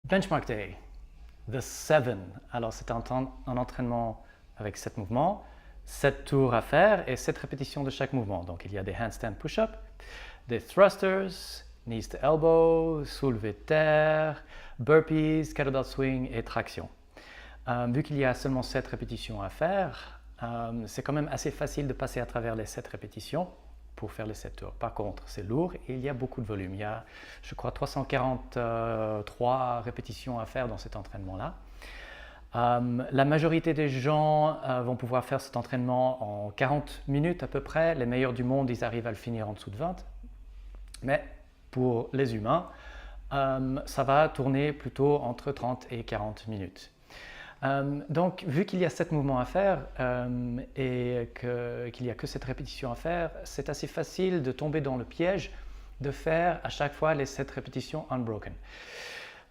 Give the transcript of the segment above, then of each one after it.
Benchmark Day, the 7. Alors c'est un entraînement avec 7 mouvements, 7 tours à faire et 7 répétitions de chaque mouvement. Donc il y a des handstand push-up, des thrusters, knees to elbow, soulevé de terre, burpees, kettlebell swing et traction. Vu qu'il y a seulement 7 répétitions à faire, c'est quand même assez facile de passer à travers les 7 répétitions pour faire les 7 tours. Par contre, c'est lourd et il y a beaucoup de volume. Il y a, je crois, 343 répétitions à faire dans cet entraînement-là. La majorité des gens vont pouvoir faire cet entraînement en 40 minutes à peu près. Les meilleurs du monde, ils arrivent à le finir en dessous de 20. Mais pour les humains, ça va tourner plutôt entre 30 et 40 minutes. Donc, vu qu'il y a 7 mouvements à faire et qu'il n'y a que 7 répétitions à faire, c'est assez facile de tomber dans le piège de faire à chaque fois les 7 répétitions unbroken.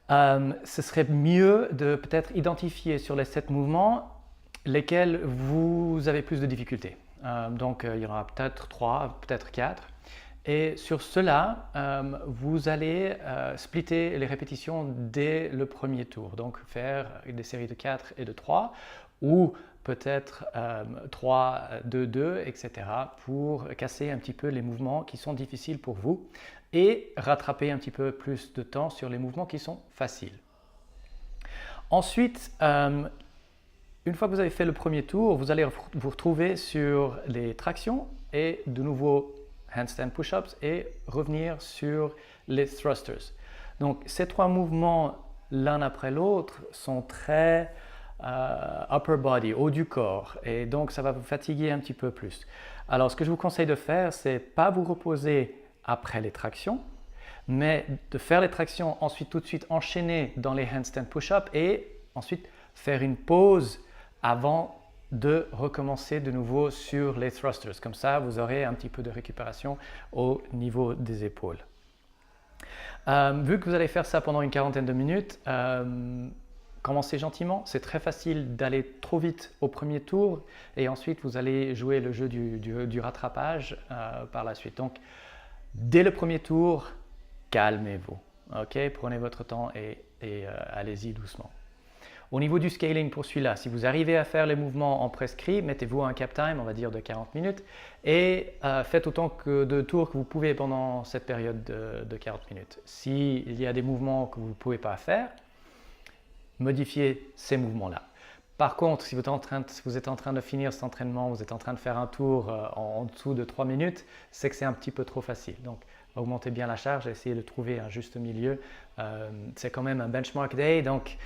Ce serait mieux de peut-être identifier sur les 7 mouvements lesquels vous avez plus de difficultés. Donc, il y aura peut-être 3, peut-être 4. Et sur cela, vous allez splitter les répétitions dès le premier tour. Donc faire des séries de 4 et de 3 ou peut-être 3, 2, 2, etc. pour casser un petit peu les mouvements qui sont difficiles pour vous et rattraper un petit peu plus de temps sur les mouvements qui sont faciles. Ensuite, une fois que vous avez fait le premier tour, vous allez vous retrouver sur les tractions et de nouveau handstand push-ups et revenir sur les thrusters. Donc ces 3 mouvements l'un après l'autre sont très upper body, haut du corps, et donc ça va vous fatiguer un petit peu plus. Alors ce que je vous conseille de faire, c'est pas vous reposer après les tractions, mais de faire les tractions, ensuite tout de suite enchaîner dans les handstand push-ups et ensuite faire une pause avant de recommencer de nouveau sur les thrusters. Comme ça, vous aurez un petit peu de récupération au niveau des épaules. Vu que vous allez faire ça pendant une quarantaine de minutes, commencez gentiment. C'est très facile d'aller trop vite au premier tour et ensuite vous allez jouer le jeu du rattrapage par la suite. Donc, dès le premier tour, calmez-vous. Okay? Prenez votre temps et allez-y doucement. Au niveau du scaling pour celui-là, si vous arrivez à faire les mouvements en prescrit, mettez-vous un cap time, on va dire de 40 minutes, et faites autant de tours que vous pouvez pendant cette période de 40 minutes. S'il y a des mouvements que vous ne pouvez pas faire, modifiez ces mouvements-là. Par contre, si vous êtes en train de finir cet entraînement, vous êtes en train de faire un tour en dessous de 3 minutes, c'est que c'est un petit peu trop facile. Donc, augmentez bien la charge, essayez de trouver un juste milieu. C'est quand même un benchmark day, donc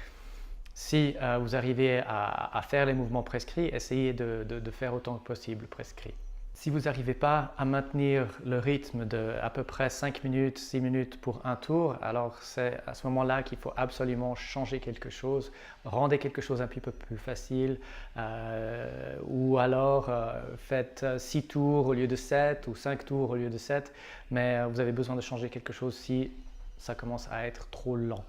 si vous arrivez à faire les mouvements prescrits, essayez de faire autant que possible prescrits. Si vous n'arrivez pas à maintenir le rythme de à peu près 5 minutes, 6 minutes pour un tour, alors c'est à ce moment-là qu'il faut absolument changer quelque chose, rendez quelque chose un petit peu plus facile ou alors faites 6 tours au lieu de 7 ou 5 tours au lieu de 7, mais vous avez besoin de changer quelque chose si ça commence à être trop lent.